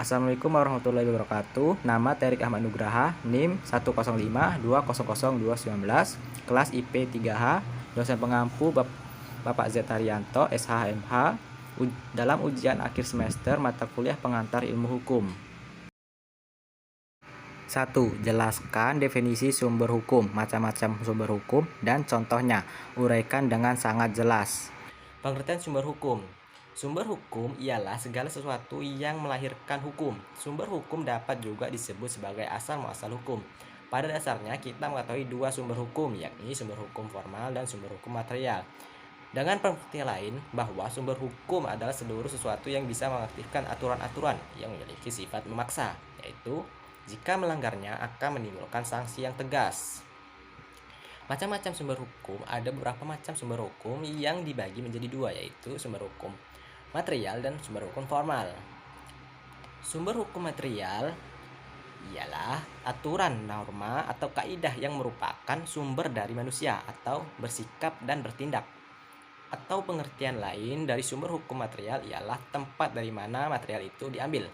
Assalamualaikum warahmatullahi wabarakatuh. Nama Terik Ahmad Nugraha, NIM 105200219, kelas IP 3H, dosen pengampu Bapak Z Haryanto, SHMH, dalam ujian akhir semester mata kuliah pengantar ilmu hukum. 1. Jelaskan definisi sumber hukum, macam-macam sumber hukum, dan contohnya. Uraikan dengan sangat jelas. Pengertian sumber hukum. Sumber hukum ialah segala sesuatu yang melahirkan hukum. Sumber hukum dapat juga disebut sebagai asal-muasal hukum. Pada dasarnya kita mengetahui dua sumber hukum, yakni sumber hukum formal dan sumber hukum material. Dengan pengertian lain, bahwa sumber hukum adalah seluruh sesuatu yang bisa mengaktifkan aturan-aturan yang memiliki sifat memaksa, yaitu jika melanggarnya akan menimbulkan sanksi yang tegas. Macam-macam sumber hukum, ada beberapa macam sumber hukum yang dibagi menjadi dua, yaitu sumber hukum material dan sumber hukum formal. Sumber hukum material ialah aturan, norma, atau kaidah yang merupakan sumber dari manusia atau bersikap dan bertindak. Atau pengertian lain dari sumber hukum material ialah tempat dari mana material itu diambil.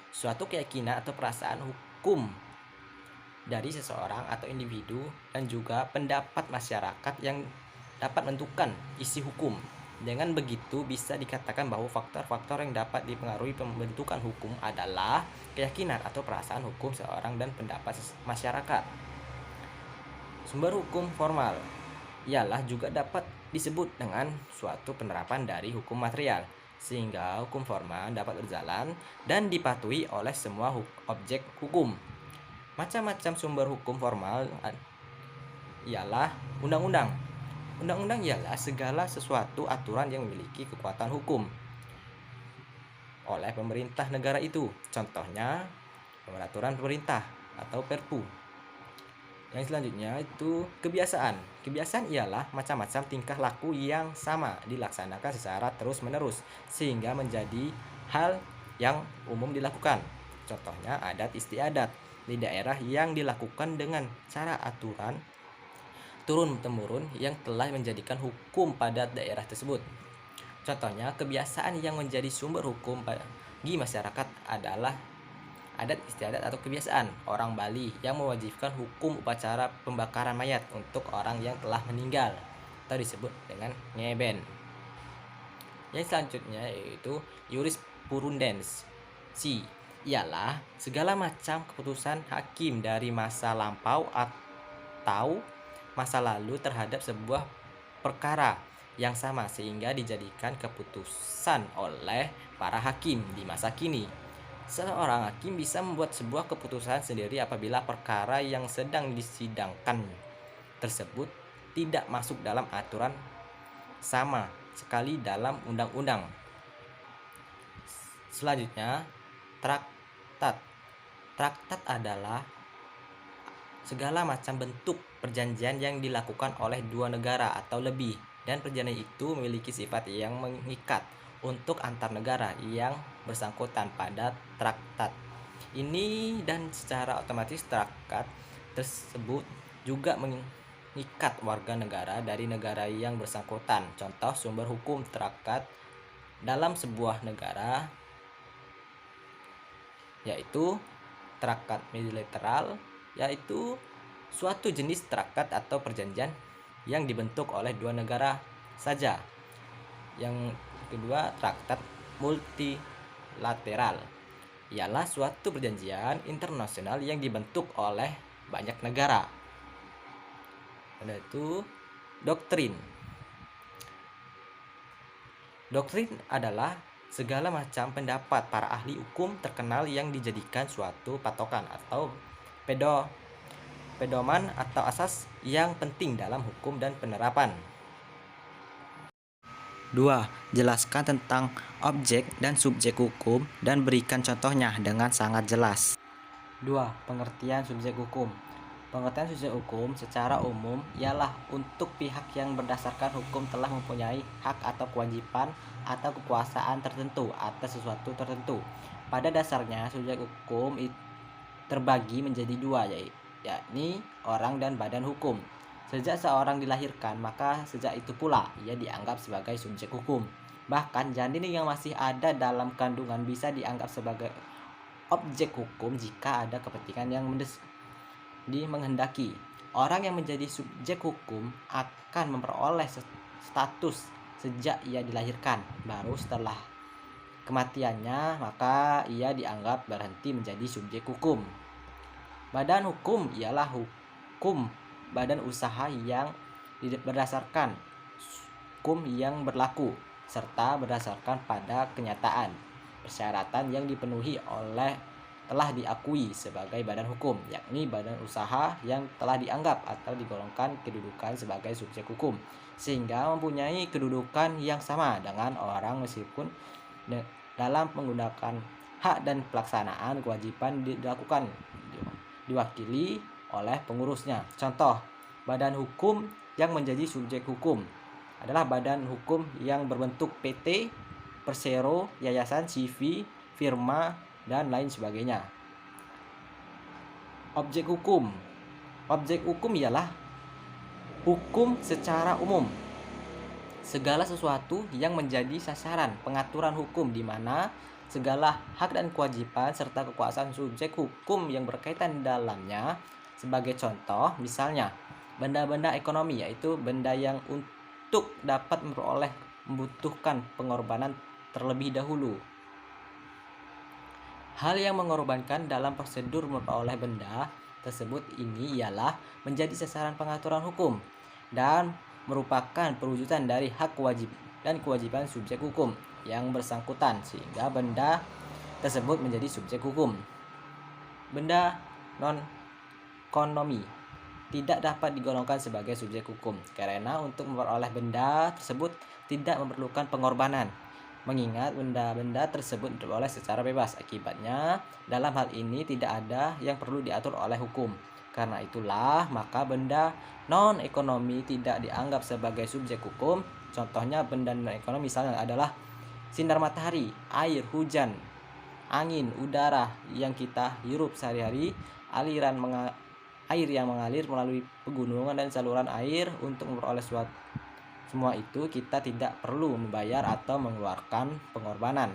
Suatu keyakinan atau perasaan hukum dari seseorang atau individu dan juga pendapat masyarakat yang dapat menentukan isi hukum. Dengan begitu bisa dikatakan bahwa faktor-faktor yang dapat dipengaruhi pembentukan hukum adalah keyakinan atau perasaan hukum seorang dan pendapat masyarakat. Sumber hukum formal ialah juga dapat disebut dengan suatu penerapan dari hukum material, sehingga hukum formal dapat berjalan dan dipatuhi oleh semua objek hukum. Macam-macam sumber hukum formal ialah undang-undang. Undang-undang ialah segala sesuatu aturan yang memiliki kekuatan hukum oleh pemerintah negara itu. Contohnya, peraturan pemerintah atau Perpu. Yang selanjutnya itu kebiasaan. Kebiasaan ialah macam-macam tingkah laku yang sama dilaksanakan secara terus-menerus sehingga menjadi hal yang umum dilakukan. Contohnya adat istiadat di daerah yang dilakukan dengan cara aturan turun-temurun yang telah menjadikan hukum pada daerah tersebut. Contohnya, kebiasaan yang menjadi sumber hukum bagi masyarakat adalah adat istiadat atau kebiasaan orang Bali yang mewajibkan hukum upacara pembakaran mayat untuk orang yang telah meninggal atau disebut dengan ngeben. Yang selanjutnya yaitu jurisprudensi ialah segala macam keputusan hakim dari masa lampau atau masa lalu terhadap sebuah perkara yang sama sehingga dijadikan keputusan oleh para hakim di masa kini. Seorang hakim bisa membuat sebuah keputusan sendiri apabila perkara yang sedang disidangkan tersebut tidak masuk dalam aturan sama sekali dalam undang-undang. Selanjutnya, traktat. Traktat adalah segala macam bentuk perjanjian yang dilakukan oleh dua negara atau lebih, dan perjanjian itu memiliki sifat yang mengikat untuk antar negara yang bersangkutan pada traktat ini, dan secara otomatis traktat tersebut juga mengikat warga negara dari negara yang bersangkutan. Contoh sumber hukum traktat dalam sebuah negara yaitu traktat bilateral, yaitu suatu jenis traktat atau perjanjian yang dibentuk oleh dua negara saja. Yang kedua, traktat multilateral ialah suatu perjanjian internasional yang dibentuk oleh banyak negara. Ada itu doktrin. Doktrin adalah segala macam pendapat para ahli hukum terkenal yang dijadikan suatu patokan atau pedoman atau asas yang penting dalam hukum dan penerapan. 2. Jelaskan tentang objek dan subjek hukum dan berikan contohnya dengan sangat jelas. 2. Pengertian subjek hukum. Pengertian subjek hukum secara umum ialah untuk pihak yang berdasarkan hukum telah mempunyai hak atau kewajiban atau kekuasaan tertentu atas sesuatu tertentu. Pada dasarnya subjek hukum terbagi menjadi dua, yakni orang dan badan hukum. Sejak seorang dilahirkan, maka sejak itu pula ia dianggap sebagai subjek hukum. Bahkan janin yang masih ada dalam kandungan bisa dianggap sebagai objek hukum jika ada kepentingan yang menghendaki. Orang yang menjadi subjek hukum akan memperoleh status sejak ia dilahirkan. Baru setelah kematiannya maka ia dianggap berhenti menjadi subjek hukum. Badan hukum ialah hukum badan usaha yang berdasarkan hukum yang berlaku serta berdasarkan pada kenyataan persyaratan yang dipenuhi oleh telah diakui sebagai badan hukum, yakni badan usaha yang telah dianggap atau digolongkan kedudukan sebagai subjek hukum, sehingga mempunyai kedudukan yang sama dengan orang meskipun dalam menggunakan hak dan pelaksanaan kewajiban diwakili oleh pengurusnya. Contoh, badan hukum yang menjadi subjek hukum adalah badan hukum yang berbentuk PT, persero, yayasan, CV, firma, dan lain sebagainya. Objek hukum. Objek hukum ialah hukum secara umum. Segala sesuatu yang menjadi sasaran pengaturan hukum di mana segala hak dan kewajiban serta kekuasaan subjek hukum yang berkaitan dalamnya. Sebagai contoh, misalnya benda-benda ekonomi, yaitu benda yang untuk dapat membutuhkan pengorbanan terlebih dahulu. Hal yang mengorbankan dalam prosedur memperoleh benda tersebut ini ialah menjadi sasaran pengaturan hukum dan merupakan perwujudan dari hak dan kewajiban subjek hukum yang bersangkutan sehingga benda tersebut menjadi subjek hukum. Benda non-ekonomi tidak dapat digolongkan sebagai subjek hukum karena untuk memperoleh benda tersebut tidak memerlukan pengorbanan, mengingat benda-benda tersebut diperoleh secara bebas. Akibatnya, dalam hal ini tidak ada yang perlu diatur oleh hukum. Karena itulah, maka benda non-ekonomi tidak dianggap sebagai subjek hukum. Contohnya benda non-ekonomi misalnya adalah sinar matahari, air, hujan, angin, udara yang kita hirup sehari-hari, air yang mengalir melalui pegunungan dan saluran air. Untuk memperoleh semua itu kita tidak perlu membayar atau mengeluarkan pengorbanan.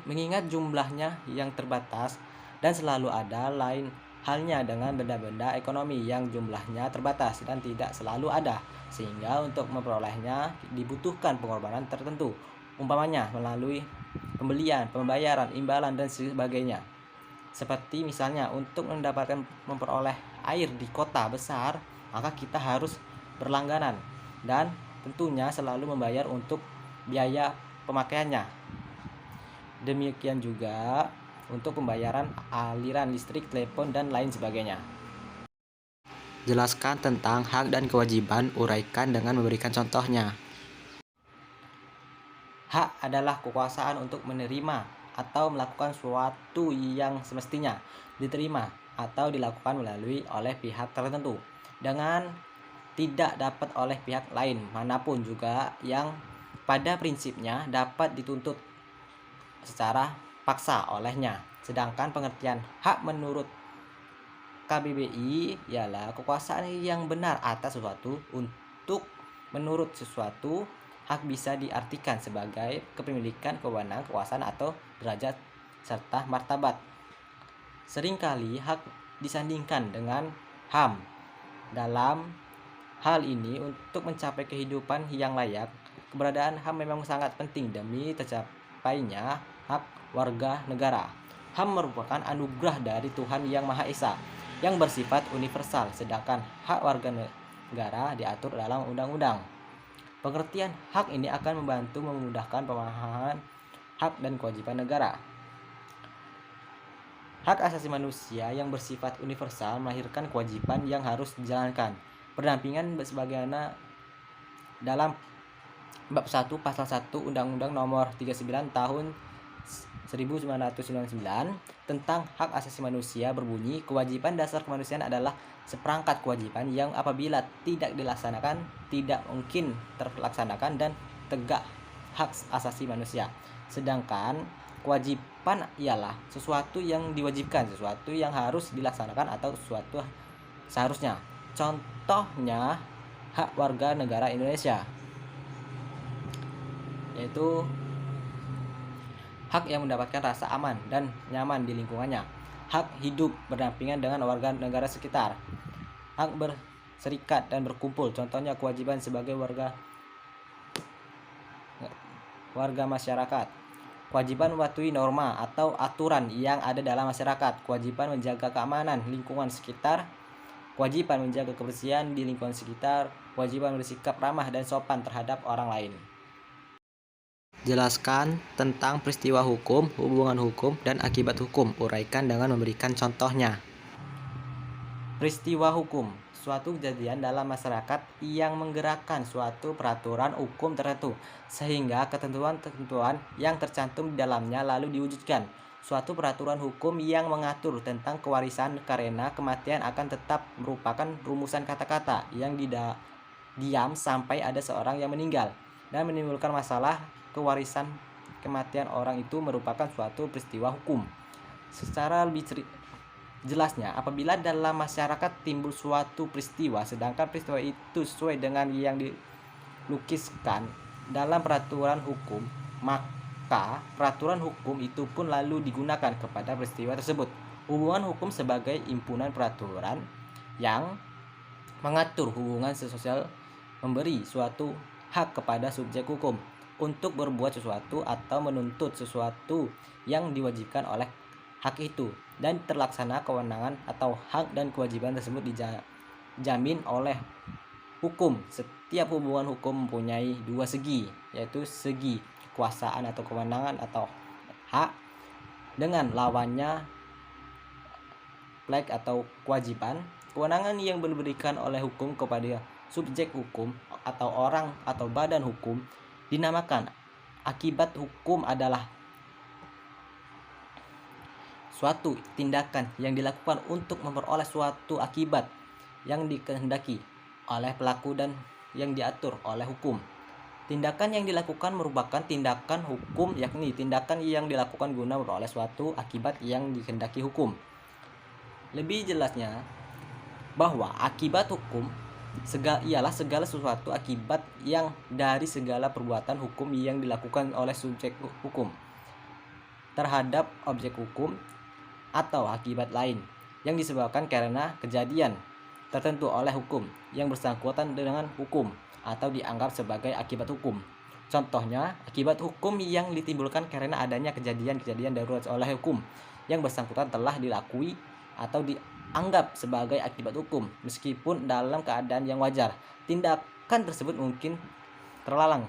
Mengingat jumlahnya yang terbatas dan selalu ada, lain halnya dengan benda-benda ekonomi yang jumlahnya terbatas dan tidak selalu ada, sehingga untuk memperolehnya dibutuhkan pengorbanan tertentu, umpamanya melalui pembelian, pembayaran, imbalan, dan sebagainya. Seperti misalnya untuk memperoleh air di kota besar, maka kita harus berlangganan dan tentunya selalu membayar untuk biaya pemakaiannya. Demikian juga untuk pembayaran aliran listrik, telepon, dan lain sebagainya. Jelaskan tentang hak dan kewajiban, uraikan dengan memberikan contohnya. Hak adalah kekuasaan untuk menerima atau melakukan sesuatu yang semestinya diterima atau dilakukan oleh pihak tertentu dengan tidak dapat oleh pihak lain manapun juga yang pada prinsipnya dapat dituntut secara paksa olehnya. Sedangkan pengertian hak menurut KBBI ialah kekuasaan yang benar atas sesuatu. Untuk menurut sesuatu, hak bisa diartikan sebagai kepemilikan, kewenangan, kekuasaan atau derajat serta martabat. Seringkali hak disandingkan dengan HAM. Dalam hal ini, untuk mencapai kehidupan yang layak, keberadaan HAM memang sangat penting demi tercapainya hak warga negara. HAM merupakan anugerah dari Tuhan Yang Maha Esa yang bersifat universal, sedangkan hak warga negara diatur dalam undang-undang. Pengertian hak ini akan membantu memudahkan pemahaman hak dan kewajiban negara. Hak asasi manusia yang bersifat universal melahirkan kewajiban yang harus dijalankan. Pendampingan sebagaimana dalam bab 1 pasal 1 Undang-Undang Nomor 39 Tahun 1999 tentang hak asasi manusia berbunyi, kewajiban dasar kemanusiaan adalah seperangkat kewajiban yang apabila tidak dilaksanakan tidak mungkin terlaksanakan dan tegak hak asasi manusia. Sedangkan kewajiban ialah sesuatu yang diwajibkan, sesuatu yang harus dilaksanakan atau sesuatu seharusnya. Contohnya hak warga negara Indonesia, yaitu hak yang mendapatkan rasa aman dan nyaman di lingkungannya, hak hidup berdampingan dengan warga negara sekitar, hak berserikat dan berkumpul, contohnya kewajiban sebagai warga masyarakat, kewajiban mematuhi norma atau aturan yang ada dalam masyarakat, kewajiban menjaga keamanan lingkungan sekitar, kewajiban menjaga kebersihan di lingkungan sekitar, kewajiban bersikap ramah dan sopan terhadap orang lain. Jelaskan tentang peristiwa hukum, hubungan hukum, dan akibat hukum. Uraikan dengan memberikan contohnya. Peristiwa hukum, suatu kejadian dalam masyarakat yang menggerakkan suatu peraturan hukum tertentu, sehingga ketentuan-ketentuan yang tercantum di dalamnya lalu diwujudkan. Suatu peraturan hukum yang mengatur tentang kewarisan karena kematian akan tetap merupakan rumusan kata-kata yang diam sampai ada seorang yang meninggal dan menimbulkan masalah kewarisan kematian orang itu merupakan suatu peristiwa hukum. Secara lebih jelasnya, apabila dalam masyarakat timbul suatu peristiwa, sedangkan peristiwa itu sesuai dengan yang dilukiskan dalam peraturan hukum, maka peraturan hukum itu pun lalu digunakan kepada peristiwa tersebut. Hubungan hukum sebagai impunan peraturan yang mengatur hubungan sosial, memberi suatu hak kepada subjek hukum untuk berbuat sesuatu atau menuntut sesuatu yang diwajibkan oleh hak itu, dan terlaksana kewenangan atau hak dan kewajiban tersebut dijamin oleh hukum. Setiap hubungan hukum mempunyai dua segi, yaitu segi kekuasaan atau kewenangan atau hak dengan lawannya plek atau kewajiban. Kewenangan yang diberikan oleh hukum kepada subjek hukum atau orang atau badan hukum dinamakan akibat hukum, adalah suatu tindakan yang dilakukan untuk memperoleh suatu akibat yang dikehendaki oleh pelaku dan yang diatur oleh hukum. Tindakan yang dilakukan merupakan tindakan hukum, yakni tindakan yang dilakukan guna memperoleh suatu akibat yang dikehendaki hukum. Lebih jelasnya, bahwa akibat hukum ialah segala sesuatu akibat yang dari segala perbuatan hukum yang dilakukan oleh subjek hukum terhadap objek hukum atau akibat lain yang disebabkan karena kejadian tertentu oleh hukum yang bersangkutan dengan hukum atau dianggap sebagai akibat hukum. Contohnya, akibat hukum yang ditimbulkan karena adanya kejadian-kejadian darurat oleh hukum yang bersangkutan telah dilakui atau dianggap sebagai akibat hukum meskipun dalam keadaan yang wajar. Tindakan tersebut mungkin terlarang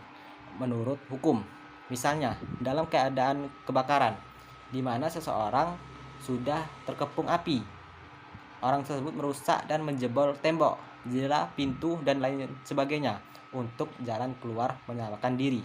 menurut hukum. Misalnya, dalam keadaan kebakaran di mana seseorang sudah terkepung api, orang tersebut merusak dan menjebol tembok, jendela, pintu, dan lain sebagainya untuk jalan keluar menyelamatkan diri.